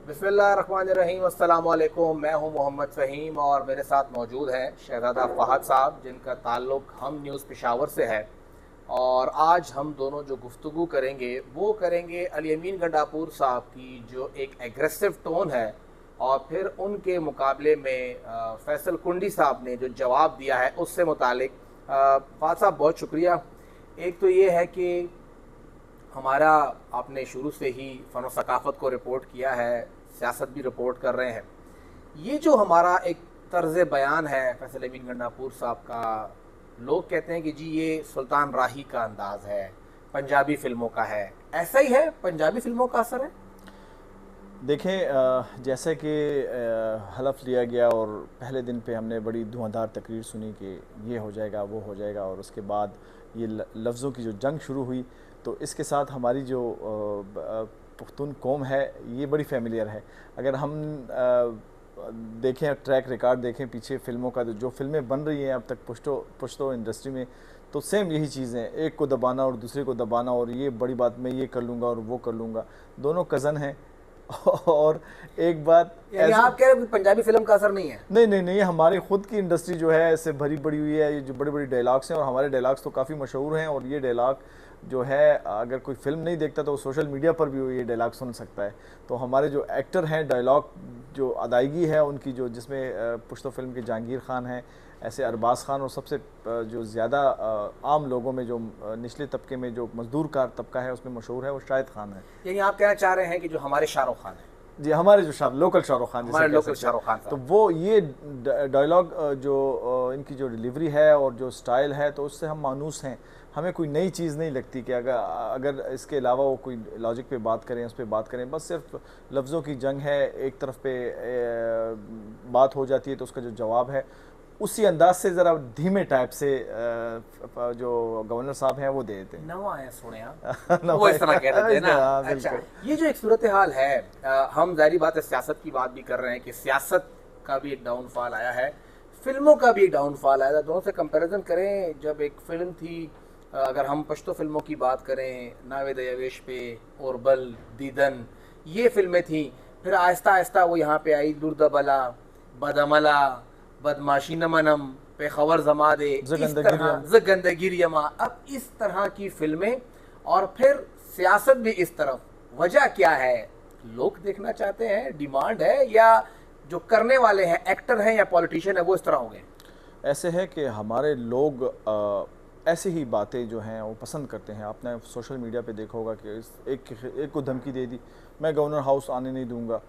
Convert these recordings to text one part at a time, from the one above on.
बिस्मिल्लाहिर्रहमानिर्रहीम, अस्सलाम वालेकुम। मैं हूं मोहम्मद फ़हीम और मेरे साथ मौजूद हैं शहज़ादा फ़हद साहब, जिनका ताल्लुक़ हम न्यूज़ पेशावर से है। और आज हम दोनों जो गुफ्तगू करेंगे वो करेंगे अली अमीन गंडापुर साहब की, जो एक एग्रेसिव टोन है, और फिर उनके मुकाबले में फैसल कुंडी साहब ने जो जवाब दिया है उससे मुतालिक। फ़हद साहब, बहुत शुक्रिया। एक तो ये है कि हमारा आपने शुरू से ही फ़न सकाफ़त को रिपोर्ट किया है, सियासत भी रिपोर्ट कर रहे हैं। ये जो हमारा एक तर्ज़ बयान है फैसल अमीन गंडापुर साहब का, लोग कहते हैं कि जी ये सुल्तान राही का अंदाज़ है, पंजाबी फ़िल्मों का है। ऐसा ही है? पंजाबी फ़िल्मों का असर है? देखें, जैसे कि हलफ लिया गया और पहले दिन पे हमने बड़ी धुआंधार तकरीर सुनी कि ये हो जाएगा वो हो जाएगा, और उसके बाद ये लफ्ज़ों की जो जंग शुरू हुई, तो इसके साथ हमारी जो पुख्तून कौम है ये बड़ी फेमिलियर है। अगर हम देखें, ट्रैक रिकॉर्ड देखें पीछे फ़िल्मों का, जो फिल्में बन रही हैं अब तक पुश्तो इंडस्ट्री में, तो सेम यही चीज़ें, एक को दबाना और दूसरे को दबाना, और ये बड़ी बात मैं ये कर लूँगा और वो कर लूँगा। दोनों कज़न हैं। और एक बात, यानी आप कह रहे हैं पंजाबी फिल्म का असर नहीं है? नहीं नहीं नहीं, हमारी खुद की इंडस्ट्री जो है ऐसे भरी पड़ी हुई है। ये जो बड़े बड़े डायलॉग्स हैं, और हमारे डायलॉग्स तो काफ़ी मशहूर हैं, और ये डायलॉग जो है अगर कोई फिल्म नहीं देखता तो सोशल मीडिया पर भी ये डायलॉग सुन सकता है। तो हमारे जो एक्टर हैं, डायलॉग जो अदायगी है उनकी, जो जिसमें पुश्तो फिल्म के जहांगीर खान हैं, ऐसे अरबाज खान, और सबसे जो ज़्यादा आम लोगों में, जो निचले तबके में जो मजदूर का तबका है उसमें मशहूर है, वो शाहिद खान है। यानी आप कहना चाह रहे हैं कि जो हमारे शाहरुख खान है, जी, हमारे जो लोकल शाहरुख खान, हमारे लोकल शाहरुख खान तो साहब, वो ये डायलॉग जो इनकी जो डिलीवरी है और जो स्टाइल है, तो उससे हम मानूस हैं। हमें कोई नई चीज़ नहीं लगती कि अगर अगर इसके अलावा वो कोई लॉजिक पे बात करें, उस पर बात करें। बस सिर्फ लफ्ज़ों की जंग है, एक तरफ पे बात हो जाती है तो उसका जो जवाब है उसी अंदाज से, ज़रा धीमे टाइप से जो गवर्नर साहब हैं वो दे देते हैं। नवा है सुने आप वो इस तरह कह देते हैं ना। अच्छा, ये जो एक सूरत हाल है, हम जाहिर बात है सियासत की बात भी कर रहे हैं कि सियासत का भी एक डाउनफॉल आया है, फिल्मों का भी एक डाउनफॉल आया था। दोनों से कंपैरिजन करें, जब एक फिल्म थी, अगर हम पश्तो फिल्मों की बात करें, नावेद यवेश पे, ओरबल, दीदन, ये फिल्में थी। फिर आहिस्ता आहिस्ता वो यहाँ पे आई, दुर्दबला, बदअमला, बदमाशी नमनम, पेखवर जमादे, इस तरह जगंदगिरियमा, अब इस तरह की फिल्में, और फिर सियासत भी इस तरफ। वजह क्या है? लोग देखना चाहते हैं, डिमांड है, या जो करने वाले हैं, एक्टर हैं या पॉलिटिशियन है, वो इस तरह हो गए? ऐसे है कि हमारे लोग ऐसे ही बातें जो हैं वो पसंद करते हैं। आपने सोशल मीडिया पे देखा होगा कि एक को धमकी दे दी, मैं गवर्नर हाउस आने नहीं दूंगा,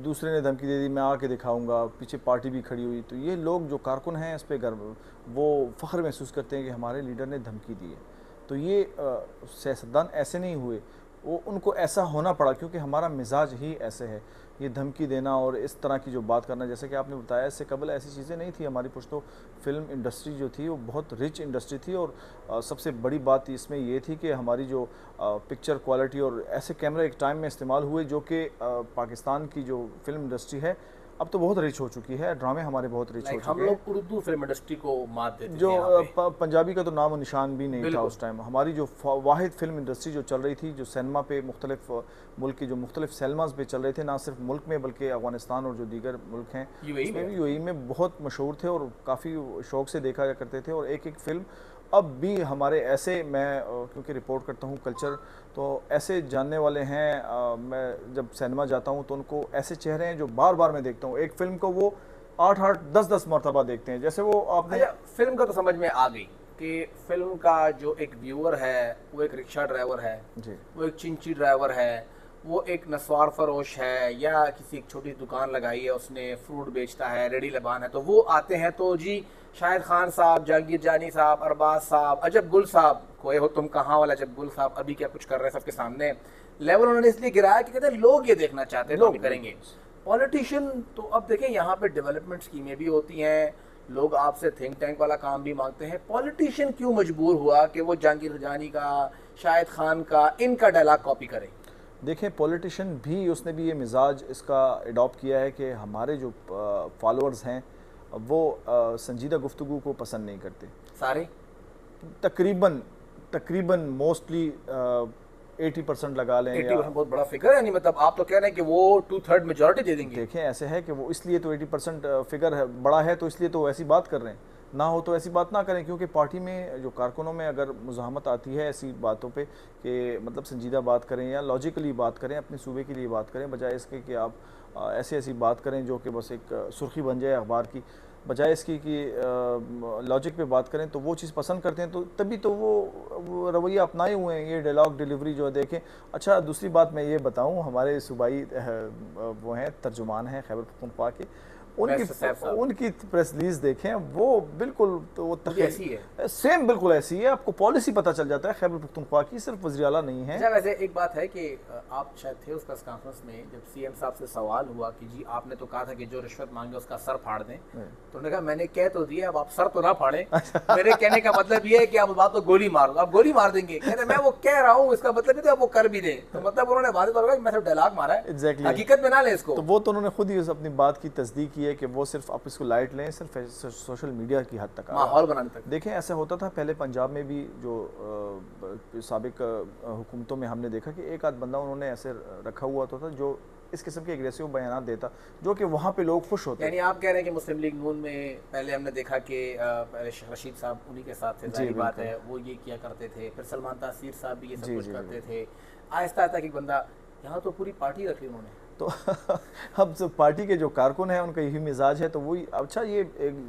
दूसरे ने धमकी दे दी, मैं आके दिखाऊंगा, पीछे पार्टी भी खड़ी हुई। तो ये लोग जो कारकुन हैं इस पर गर्व, वो फ़ख्र महसूस करते हैं कि हमारे लीडर ने धमकी दी है। तो ये सियासतदान ऐसे नहीं हुए, वो उनको ऐसा होना पड़ा क्योंकि हमारा मिजाज ही ऐसे है। ये धमकी देना और इस तरह की जो बात करना, जैसे कि आपने बताया, इससे कबल ऐसी चीज़ें नहीं थी। हमारी पुश्तो फिल्म इंडस्ट्री जो थी वो बहुत रिच इंडस्ट्री थी, और सबसे बड़ी बात इसमें ये थी कि हमारी जो पिक्चर क्वालिटी और ऐसे कैमरा एक टाइम में इस्तेमाल हुए जो कि पाकिस्तान की जो फिल्म इंडस्ट्री है अब तो बहुत रिच हो चुकी है। ड्रामे हमारे बहुत रिच हो चुके हैं। हम लोग उर्दू फिल्म इंडस्ट्री को मात देते जो थे यहाँ पे। पंजाबी का तो नाम और निशान भी नहीं था उस टाइम। हमारी जो वाहिद फिल्म इंडस्ट्री जो चल रही थी, जो सिनेमा पे मुख्तलिफ मुल्क की जो मुख्तलिफ सिनेमाज पे चल रहे थे, ना सिर्फ मुल्क में बल्कि अफगानिस्तान और जो दीगर मुल्क हैं उसमें भी, यूएई में बहुत मशहूर थे और काफ़ी शौक से देखा करते थे। और एक एक फिल्म अब भी हमारे ऐसे, मैं क्योंकि रिपोर्ट करता हूँ कल्चर, तो ऐसे जानने वाले हैं। मैं जब सिनेमा जाता हूँ तो उनको ऐसे चेहरे हैं जो बार बार मैं देखता हूँ। एक फिल्म को वो 8-8 10-10 मरतबा देखते हैं। जैसे वो आपने फिल्म का तो समझ में आ गई कि फिल्म का जो एक व्यूअर है वो एक रिक्शा ड्राइवर है जी, वो एक चिंची ड्राइवर है, वो एक नस्वार फरोश है, या किसी एक छोटी दुकान लगाई है उसने, फ्रूट बेचता है, रेडी लबान है, तो वो आते हैं तो जी शाहिद खान साहब, जहांगीर जानी साहब, अरबाज साहब, अजब गुल साहब, कोई हो तुम कहाँ वाला अजब गुल साहब अभी क्या कुछ कर रहे हैं सबके सामने। लेवल उन्होंने इसलिए गिराया कि कहते हैं लोग ये देखना चाहते हैं, लोग करेंगे। पॉलिटिशियन तो अब देखें, यहाँ पे डेवलपमेंट स्कीमें भी होती हैं, लोग आपसे थिंक टैंक वाला काम भी मांगते हैं। पॉलिटिशियन क्यों मजबूर हुआ कि वो जहांगीर जानी का, शाहिद खान का, इनका डायलॉग कॉपी करे? देखें, पॉलिटिशियन भी, उसने भी ये मिजाज इसका अडॉप्ट किया है कि हमारे जो फॉलोअर्स हैं वो संजीदा गुफ्तगू को पसंद नहीं करते। सारे तकरीबन तकरीबन मोस्टली 80% लगा लें 80% बहुत बड़ा फिगर है, यानी मतलब आप तो कह रहे हैं कि वो 2/3 मेजॉरिटी दे देंगे। देखें ऐसे है कि वो इसलिए तो 80% फिगर है, बड़ा है, तो इसलिए तो ऐसी बात कर रहे हैं। ना हो तो ऐसी बात ना करें, क्योंकि पार्टी में जो कारकुनों में अगर मुज़ाहमत आती है ऐसी बातों पे कि मतलब संजीदा बात करें या लॉजिकली बात करें, अपने सूबे के लिए बात करें, बजाय इसके कि आप ऐसी ऐसी बात करें जो कि बस एक सुर्खी बन जाए अखबार की, बजाय इसकी कि लॉजिक पे बात करें, तो वो चीज़ पसंद करते हैं। तो तभी तो वो रवैया अपनाए हुए हैं, ये डायलॉग डिलीवरी जो देखें। अच्छा, दूसरी बात मैं ये बताऊं, हमारे सूबाई वो हैं, तर्जुमान हैं खैबर पख्तूनख्वा के, उनकी प्रेस रिलीज देखें, वो बिल्कुल तो वो ऐसी है, सेम बिल्कुल ऐसी है। आपको पॉलिसी पता चल जाता है खैबर पख्तूनख्वा की, सिर्फ वज़ीर आला नहीं है। वैसे एक बात है कि आप शायद थे उस प्रेस कॉन्फ्रेंस में जब सीएम साहब से सवाल हुआ कि जी आपने तो कहा था कि जो रिश्वत मांगे उसका सर फाड़ दें, तो उन्होंने कहा मैंने कह तो दिया, अब आप सर तो ना फाड़ें। मेरे कहने का मतलब ये है कि आप बात तो गोली मारो, आप गोली मार देंगे। कहते मैं वो कह रहा हूँ, इसका मतलब नहीं आप वो कर भी दें। तो मतलब उन्होंने वादे तौर पर मैं सिर्फ डायलॉग मारा है, एग्जैक्टली हकीकत में ना ले इसको। तो वो तो उन्होंने खुद ही अपनी बात की तस्दीक की है कि वो सिर्फ आप इसको लाइट लें, सिर्फ सोशल मीडिया की हद तक, माहौल बनाने तक। देखें ऐसा होता था पहले पंजाब में भी, जो साबिक हुकूमतों में हमने देखा कि एक आध बंदा उन्होंने ऐसे रखा हुआ था जो इस किस्म के एग्रेसिव बयान देता, जो कि वहाँ पे लोग खुश होते। यानी आप कह रहे हैं कि मुस्लिम लीग नून में पहले हमने देखा कि पहले रशीद साहब उन्हीं के साथ थे, जाहिर बात है वो ये किया करते थे, फिर सलमान तासीर साहब भी ये सब कुछ करते थे। आहिस्ता आहिस्ता एक बंदा, यहाँ तो पूरी पार्टी रखी उन्होंने। तो अब सब पार्टी के जो कारकुन हैं उनका यही मिजाज है, तो वही। अच्छा, ये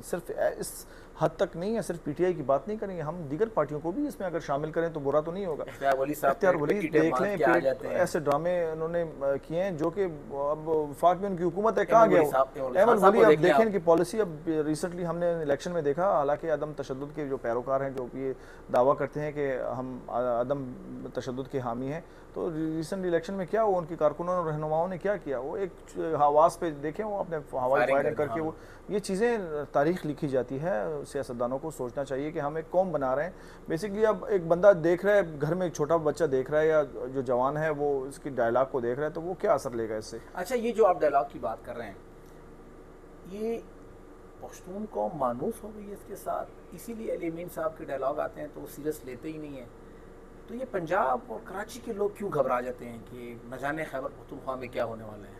सिर्फ इस हद तक नहीं है, सिर्फ पीटीआई की बात नहीं करेंगे, हम दीगर पार्टियों को भी इसमें अगर शामिल करें तो बुरा तो नहीं होगा। इख्तियार वली देख लें, ऐसे ड्रामे उन्होंने किए हैं जो कि अब वफाक में उनकी हुकूमत है, कहाँ गया अहमद वली। अब देखें इनकी पॉलिसी, अब रिसेंटली हमने इलेक्शन में देखा, हालांकि अदम तशद्दुद के जो पैरोकार हैं, जो ये दावा करते हैं कि हम अदम तशद्दुद के हामी हैं, तो रिसेंट इलेक्शन में क्या हुआ, उनकी कारकुनों और रहनुमाओं ने क्या किया, वो एक हवास पे देखें, वो अपने हवाई फायरिंग करके, वो ये चीज़ें तारीख लिखी जाती है। सियासतदानों को सोचना चाहिए कि हम एक कौम बना रहे हैं बेसिकली। अब एक बंदा देख रहा है, घर में एक छोटा बच्चा देख रहा है या जो जवान है वो इसकी डायलॉग को देख रहा है, तो वो क्या असर लेगा इससे। अच्छा, ये जो आप डायलॉग की बात कर रहे हैं, ये पश्तून कौम मानूस हो गई है इसके साथ, इसीलिए अली अमीन साहब के डायलॉग आते हैं तो वो सीरियस लेते ही नहीं है। तो ये पंजाब और कराची के लोग क्यों घबरा जाते हैं कि न जाने खैबर पख्तूनख्वा में क्या होने वाला है।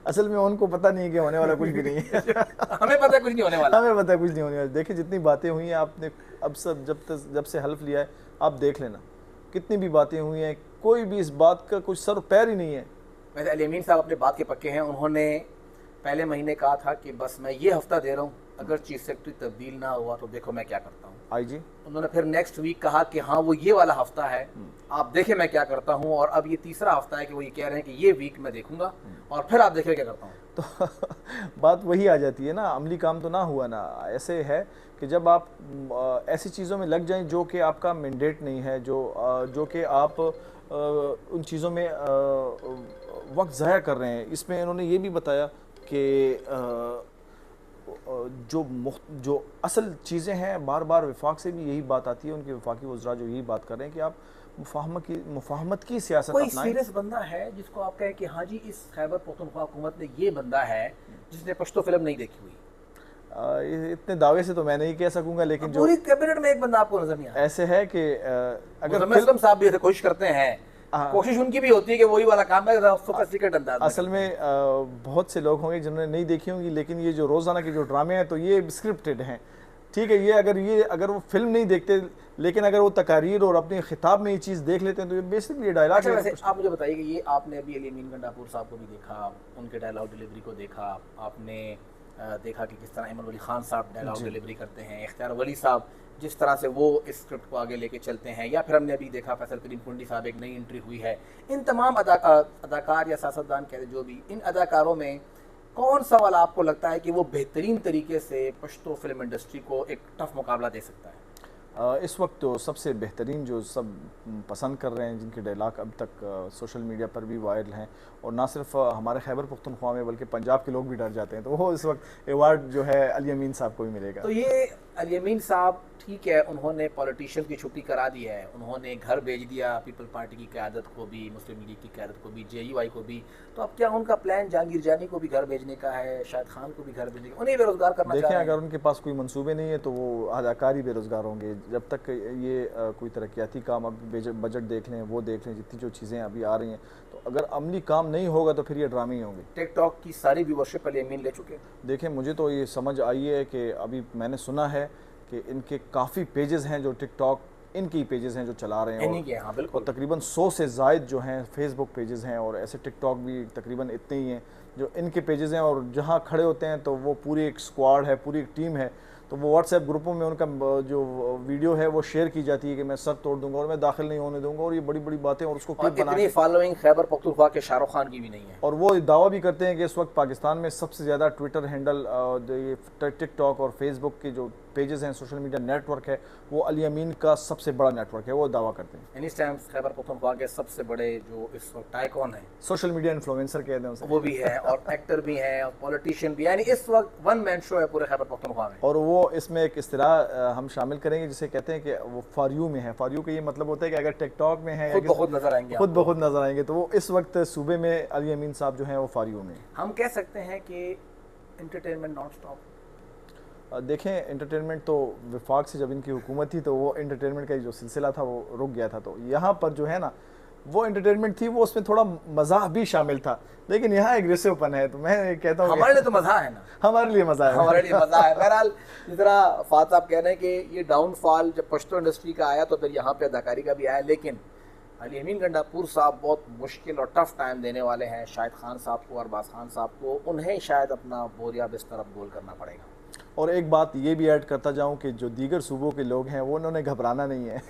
असल में उनको पता नहीं है कि होने वाला कुछ भी नहीं है। हमें पता कुछ नहीं होने वाला, हमें पता कुछ नहीं होने वाला। देखिए जितनी बातें हुई हैं, आपने अब सब जब से हल्फ लिया है, आप देख लेना कितनी भी बातें हुई हैं, कोई भी इस बात का कुछ सर पैर ही नहीं है। वैसे अली अमीन साहब अपने बात के पक्के हैं। उन्होंने पहले महीने कहा था कि बस मैं ये हफ्ता दे रहा हूँ, अगर चीफ सेक्रेटरी तब्दील ना हुआ तो देखो मैं क्या करता हूँ। आईजी उन्होंने फिर नेक्स्ट वीक कहा कि हाँ वो ये वाला हफ्ता है, आप देखें मैं क्या करता हूँ। और अब ये तीसरा हफ्ता है कि वो ये कह रहे हैं कि ये वीक मैं देखूंगा और फिर आप देखें क्या करता हूँ। तो बात वही आ जाती है ना, अमली काम तो ना हुआ ना। ऐसे है कि जब आप ऐसी चीज़ों में लग जाएं जो कि आपका मैंडेट नहीं है, जो कि आप उन चीज़ों में वक्त ज़ाया कर रहे हैं। इसमें इन्होंने ये भी बताया कि जो असल चीज़ें हैं, बार बार वफाक से भी यही बात आती है, उनके वफाकी वज़रा जो यही बात कर रहे हैं कि आप मुफाहमत की सियासत कोई अपनाएं। सीरियस बंदा है जिसको आप कहें कि हाँ जी इस खैबर पख्तूनख्वा हुकूमत में ये बंदा है जिसने पश्तो फिल्म नहीं देखी हुई? इतने दावे से तो मैं नहीं कह सकूंगा, लेकिन जो पूरी कैबिनेट में एक बंदा आपको नजर नहीं आता। ऐसे है कि अगर फिल्म साहब भी कोशिश करते हैं, कोशिश उनकी भी होती है कि वही वाला काम है सोफिस्टिकेटेड अंदाज में। असल में बहुत से लोग होंगे जिन्होंने नहीं देखी होंगी, लेकिन ये जो रोज़ाना के जो ड्रामे हैं तो ये स्क्रिप्टेड हैं, ठीक है। ये अगर वो फिल्म नहीं देखते, लेकिन अगर वो तकारीर और अपने खिताब में ये चीज़ देख लेते हैं तो ये बेसिकली डायलॉग। अच्छा, वैसे आप मुझे बताइए कि ये आपने अभी अली अमीन गंडापुर साहब को भी देखा, उनके डायलॉग डिलीवरी को देखा, आपने देखा कि किस तरह अहमद वली खान साहब डायलॉग डिलीवरी करते हैं, इख्तियार वली साहब जिस तरह से वो इस स्क्रिप्ट को आगे लेके चलते हैं, या फिर हमने अभी देखा फैसल करीम कुंडी साहब एक नई एंट्री हुई है। इन तमाम अदाकार या सियासतदान कहते जो भी, इन अदाकारों में कौन सा वाला आपको लगता है कि वो बेहतरीन तरीके से पश्तो फिल्म इंडस्ट्री को एक टफ मुकाबला दे सकता है? इस वक्त तो सबसे बेहतरीन जो सब पसंद कर रहे हैं, जिनके डायलॉग अब तक सोशल मीडिया पर भी वायरल हैं, और ना सिर्फ हमारे खैबर पख्तूनख्वा में बल्कि पंजाब के लोग भी डर जाते हैं, तो वो इस वक्त अवार्ड जो है अली अमीन साहब को ही मिलेगा। तो ये अली अमीन साहब ठीक है, उन्होंने पॉलिटिशियन की छुट्टी करा दी है, उन्होंने घर भेज दिया पीपल पार्टी की क़यादत को भी, मुस्लिम लीग की क़यादत को भी, JUI को भी। तो अब क्या उनका प्लान जहांगीर जानी को भी घर भेजने का है, शाहिद खान को भी घर भेजने का, उन्हें बेरोजगार करना चाह देखें, रहे हैं? अगर उनके पास कोई मंसूबे नहीं है तो वो अदाकार ही बेरोज़गार होंगे। जब तक ये कोई तरक्याती काम, अब बजट देख लें, वो देख लें, जितनी जो चीज़ें अभी आ रही हैं, तो अगर अमली काम नहीं होगा तो फिर ये ड्रामे ही होंगे। टिकटॉक की सारी व्यूवरशिप अली अमीन ले चुके हैं। देखें, मुझे तो ये समझ आई है कि अभी मैंने सुना है कि इनके काफ़ी पेजेस हैं जो टिकटॉक, इनकी पेजेस हैं जो चला रहे हैं, इन्हीं के, हाँ और बिल्कुल। तकरीबन 100 से ज़ायद जो हैं फेसबुक पेजेस हैं, और ऐसे टिकटॉक भी तकरीबन इतने ही हैं जो इनके पेजेस हैं। और जहाँ खड़े होते हैं तो वो पूरी एक स्क्वाड है, पूरी एक टीम है, तो वो व्हाट्सएप ग्रुपों में उनका जो वीडियो है वो शेयर की जाती है कि मैं सर तोड़ दूंगा और मैं दाखिल नहीं होने दूंगा, और ये बड़ी बड़ी बातें, और उसको क्लिप बना इतनी फॉलोइंग खैबर पख्तूनख्वा के शाहरुख खान की भी नहीं है। और वो दावा भी करते हैं कि इस वक्त पाकिस्तान में सबसे ज़्यादा ट्विटर हैंडल, ये टिकटॉक और फेसबुक के जो पेजेस हैं, सोशल मीडिया नेटवर्क है, वो अली अमीन का सबसे बड़ा नेटवर्क है, वो दावा करते हैं। इस टाइम खैबर पख्तूनख्वा के सबसे बड़े जो इस वक्त आइकॉन है, सोशल मीडिया इन्फ्लुएंसर कहते हैं उसे, वो भी है, और एक्टर भी हैं, और पॉलिटिशियन भी, यानी इस वक्त वन मैन शो है पूरे खैबर पख्तूनख्वा में। और वो इसमें एक इस्तिलाह हम शामिल करेंगे जिसे कहते हैं कि वो फॉर यू में है। फॉर यू का ये मतलब होता है कि अगर टिकटॉक में है, खुद ब खुद नजर आएंगे, खुद ब खुद नजर आएंगे, तो वो इस वक्त सूबे में अली अमीन साहब जो हैं वो फॉर यू में। हम कह सकते हैं कि एंटरटेनमेंट नॉट स्टॉप। देखें, एंटरटेनमेंट तो विफाक से जब इनकी हुकूमत थी तो वो एंटरटेनमेंट का जो सिलसिला था वो रुक गया था। तो यहाँ पर जो है ना, वो एंटरटेनमेंट थी, वो उसमें थोड़ा मज़ाक भी शामिल था, लेकिन यहाँ एग्रेसिवपन है। तो मैं कहता हूँ हमारे लिए तो मजा है ना, हमारे लिए मज़ा है, हमारे लिए मजा है। बहरहाल, जिस तरह फात साहब कह रहे हैं कि ये डाउनफॉल जब पश्तो इंडस्ट्री का आया तो फिर यहाँ पे अदाकारी का भी आया, लेकिन अली अमीन गंडापुर साहब बहुत मुश्किल और टफ टाइम देने वाले हैं शाहिद खान साहब को, अरबाज खान साहब को। उन्हें शायद अपना बोरिया बिस्तर अब गोल करना पड़ेगा। और एक बात ये भी ऐड करता जाऊं कि जो दीगर सूबों के लोग हैं वो उन्होंने घबराना नहीं है